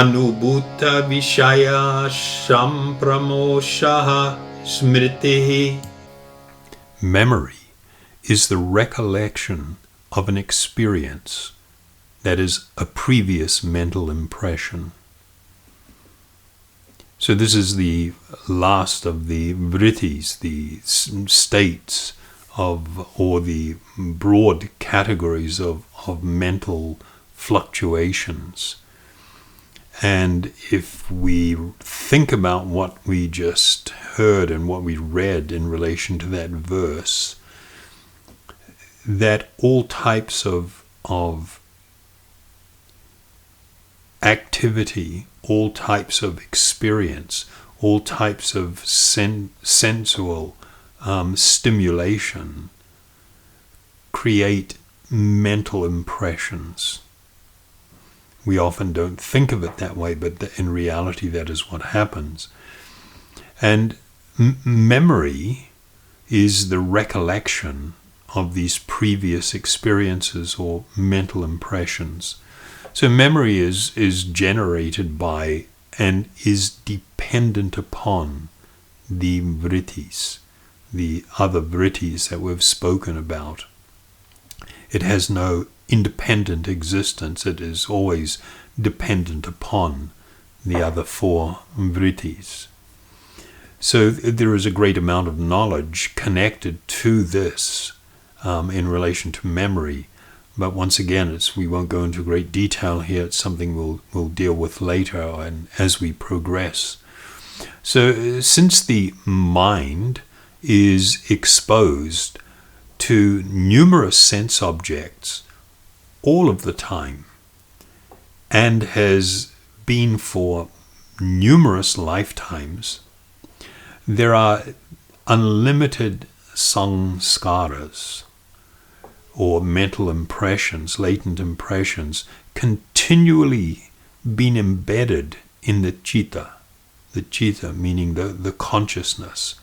Anubhuta Vishaya Sampramoshaha Smritihi. Memory is the recollection of an experience that is a previous mental impression. So this is the last of the vrittis, the states of, or the broad categories of mental fluctuations. And if we think about what we just heard and what we read in relation to that verse, that all types of activity, all types of experience, all types of sensual stimulation create mental impressions. We often don't think of it that way, but in reality that is what happens. And memory is the recollection of these previous experiences or mental impressions. So memory is generated by and is dependent upon the vrittis, the other vrittis that we've spoken about. It has no independent existence. It is always dependent upon the other four vrittis. So there is a great amount of knowledge connected to this in relation to memory. But once again, we won't go into great detail here. It's something we'll deal with later and as we progress. So since the mind is exposed to numerous sense objects all of the time and has been for numerous lifetimes, there are unlimited samskaras, or mental impressions, latent impressions, continually being embedded in the citta meaning the consciousness,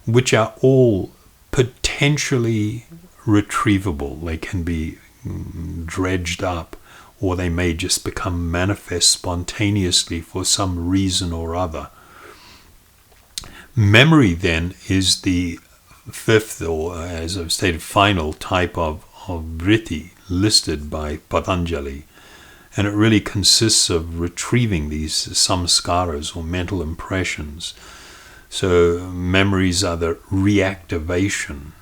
which are all potentially retrievable. They can be dredged up, or they may just become manifest spontaneously for some reason or other. Memory then is the fifth, or as I've stated, final type of vritti listed by Patanjali, and it really consists of retrieving these samskaras or mental impressions. So memories are the reactivation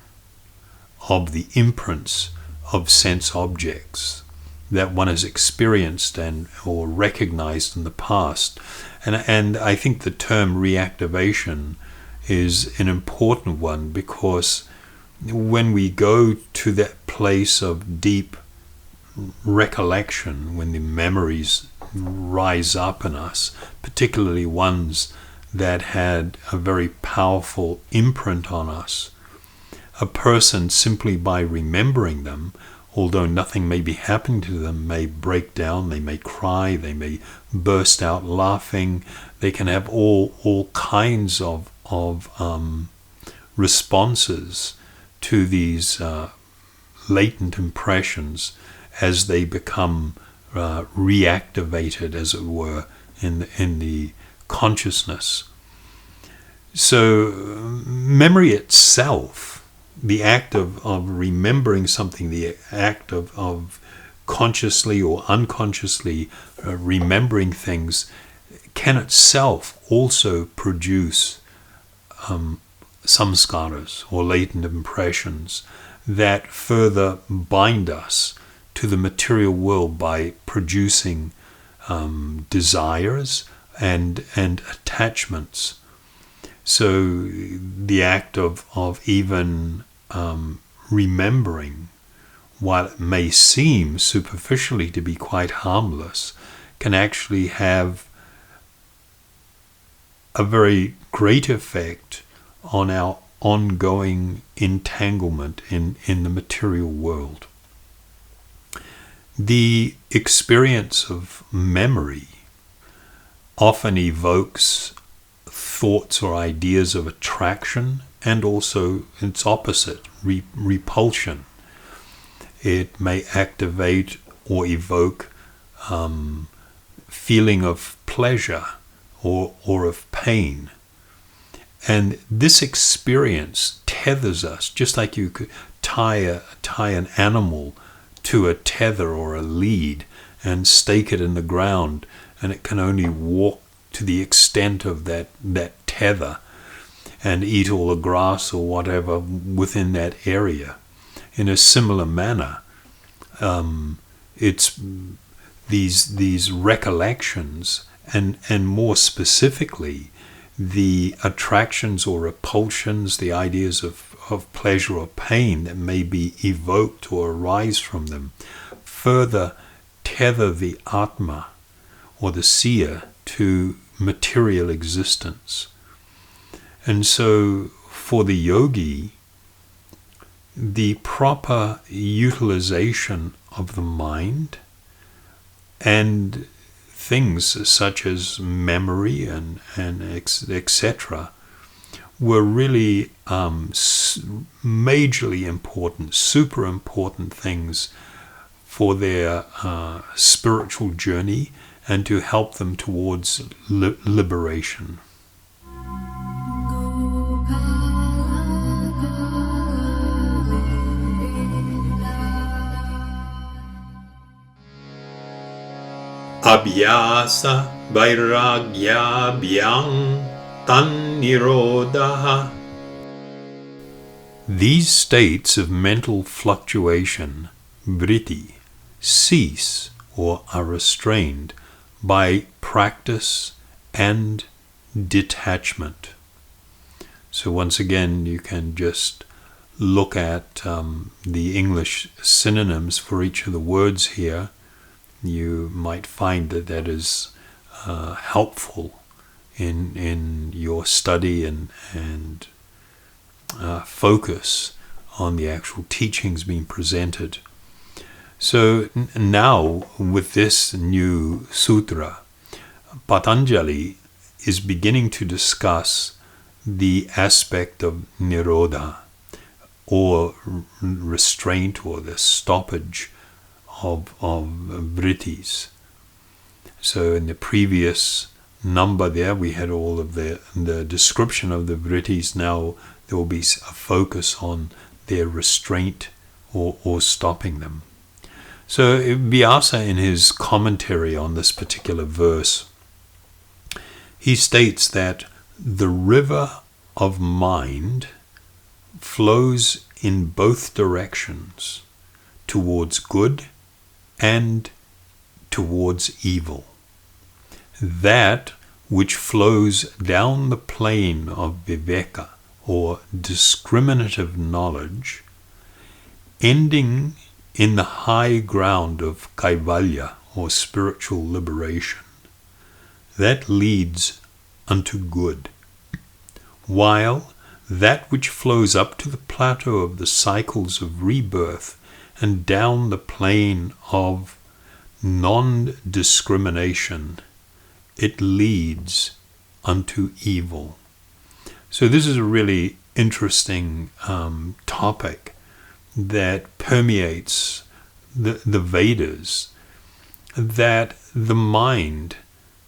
of the imprints of sense objects that one has experienced or recognized in the past. And I think the term reactivation is an important one, because when we go to that place of deep recollection, when the memories rise up in us, particularly ones that had a very powerful imprint on us, a person simply by remembering them, although nothing may be happening to them, may break down, they may cry, they may burst out laughing, they can have all kinds of responses to these latent impressions as they become reactivated, as it were, in the consciousness. So memory itself, the act of remembering something, the act of consciously or unconsciously remembering things, can itself also produce samskaras or latent impressions that further bind us to the material world by producing desires and attachments. So the act of even remembering, while it may seem superficially to be quite harmless, can actually have a very great effect on our ongoing entanglement in the material world. The experience of memory often evokes thoughts or ideas of attraction, and also its opposite, repulsion. It may activate or evoke feeling of pleasure or of pain. And this experience tethers us, just like you could tie an animal to a tether or a lead and stake it in the ground, and it can only walk to the extent of that tether and eat all the grass or whatever within that area. In a similar manner, it's these recollections, and more specifically, the attractions or repulsions, the ideas of pleasure or pain that may be evoked or arise from them, further tether the Atma or the seer to material existence. And so for the yogi, the proper utilization of the mind and things such as memory and etc. were really majorly important, super important things for their spiritual journey and to help them towards liberation. Abhyasa vairagya bhyang tan nirodha. These states of mental fluctuation, vritti, cease or are restrained by practice and detachment. So once again, you can just look at the English synonyms for each of the words here. You might find that is helpful in your study and focus on the actual teachings being presented. So now with this new sutra, Patanjali is beginning to discuss the aspect of nirodha, or restraint, or the stoppage of vrittis. So in the previous number there, we had all of the description of the vrittis. Now there will be a focus on their restraint or stopping them. So Vyasa, in his commentary on this particular verse, he states that the river of mind flows in both directions, towards good and towards evil. That which flows down the plane of viveka, or discriminative knowledge, ending in the high ground of kaivalya, or spiritual liberation, that leads unto good, while that which flows up to the plateau of the cycles of rebirth and down the plane of non-discrimination, it leads unto evil. So this is a really interesting topic that permeates the Vedas, that the mind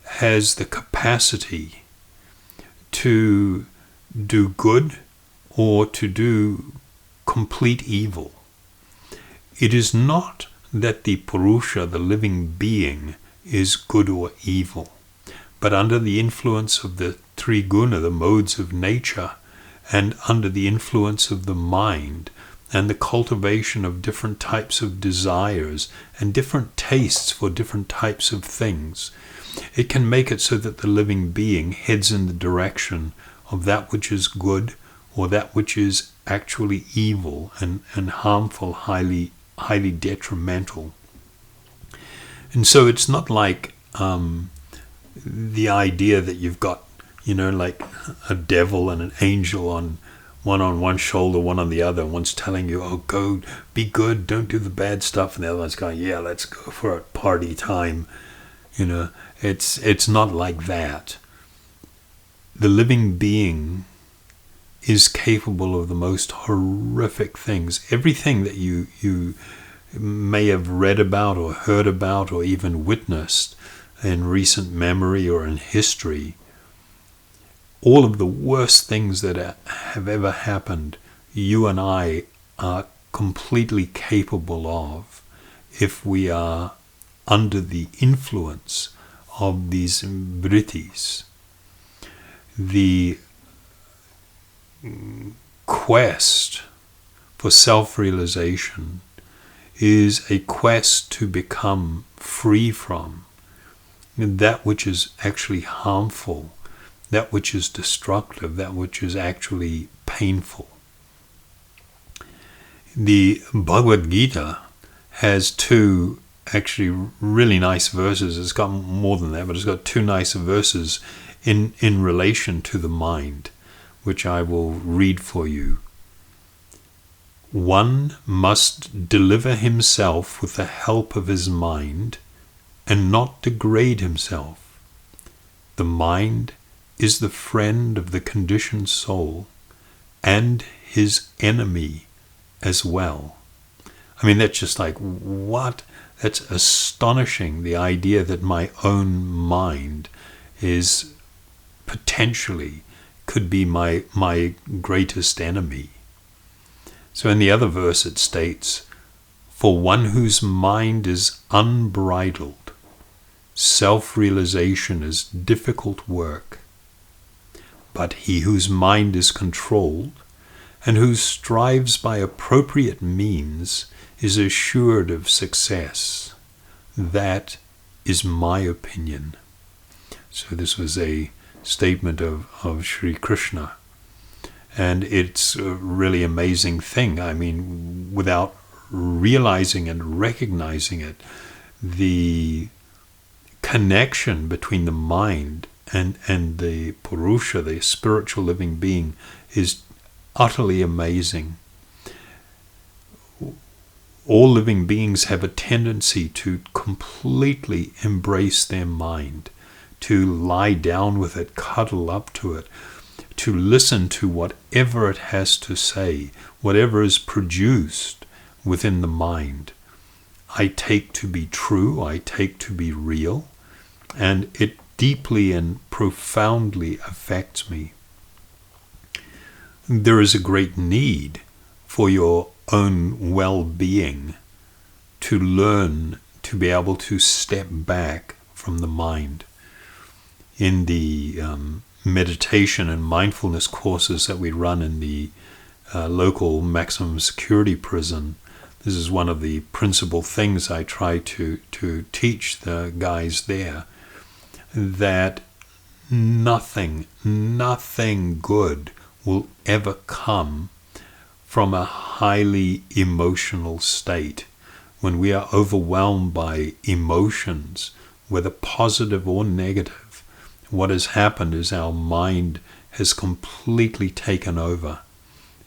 has the capacity to do good or to do complete evil. It is not that the Purusha, the living being, is good or evil, but under the influence of the three guna, the modes of nature, and under the influence of the mind, and the cultivation of different types of desires and different tastes for different types of things, it can make it so that the living being heads in the direction of that which is good or that which is actually evil and harmful, highly detrimental. And so it's not like the idea that you've got, like a devil and an angel on one shoulder, one on the other. One's telling you, oh, go, be good, don't do the bad stuff. And the other one's going, yeah, let's go for a party time. It's not like that. The living being is capable of the most horrific things. Everything that you may have read about or heard about or even witnessed in recent memory or in history, all of the worst things that have ever happened, you and I are completely capable of if we are under the influence of these vrittis. The quest for self-realization is a quest to become free from that which is actually harmful, that which is destructive, that which is actually painful. The Bhagavad Gita has two actually really nice verses. It's got more than that, but it's got two nice verses in relation to the mind, which I will read for you. One must deliver himself with the help of his mind and not degrade himself. The mind is the friend of the conditioned soul and his enemy as well. I mean, that's just like, what? That's astonishing, the idea that my own mind is potentially could be my greatest enemy. So in the other verse it states, for one whose mind is unbridled, self-realization is difficult work. But he whose mind is controlled, and who strives by appropriate means, is assured of success. That is my opinion. So this was a statement of Sri Krishna. And it's a really amazing thing. I mean, without realizing and recognizing it, the connection between the mind and the Purusha, the spiritual living being, is utterly amazing. All living beings have a tendency to completely embrace their mind, to lie down with it, cuddle up to it, to listen to whatever it has to say, whatever is produced within the mind. I take to be true, I take to be real, and it deeply and profoundly affects me. There is a great need for your own well-being to learn to be able to step back from the mind. In the meditation and mindfulness courses that we run in the local maximum security prison, this is one of the principal things I try to teach the guys there, that nothing good will ever come from a highly emotional state. When we are overwhelmed by emotions, whether positive or negative, what has happened is our mind has completely taken over,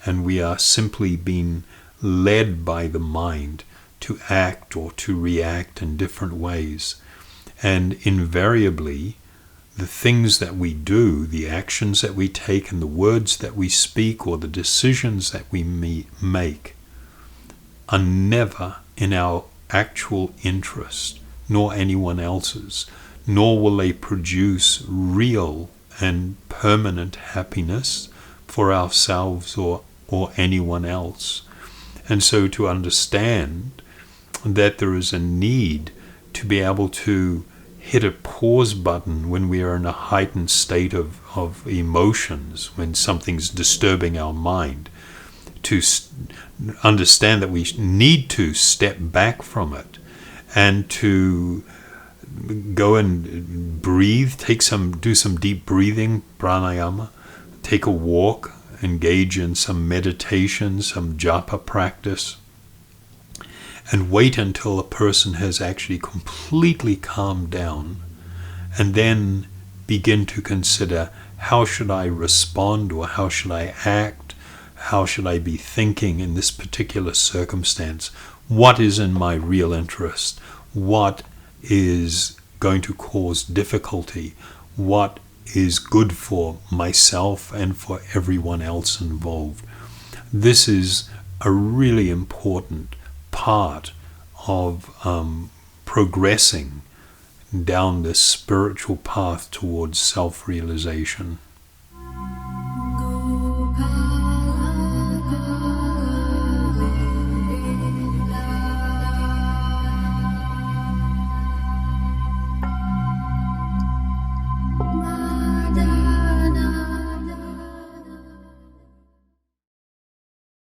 and we are simply being led by the mind to act or to react in different ways. And invariably, the things that we do, the actions that we take, and the words that we speak, or the decisions that we make, are never in our actual interest, nor anyone else's, nor will they produce real and permanent happiness for ourselves or anyone else. And so to understand that there is a need to be able to hit a pause button when we are in a heightened state of emotions, when something's disturbing our mind, to understand that we need to step back from it and to go and breathe, do some deep breathing, pranayama, take a walk, engage in some meditation, some japa practice, and wait until a person has actually completely calmed down, and then begin to consider, how should I respond, or how should I act, how should I be thinking in this particular circumstance? What is in my real interest? What is going to cause difficulty? What is good for myself and for everyone else involved? This is a really important part of progressing, down this spiritual path towards self-realization.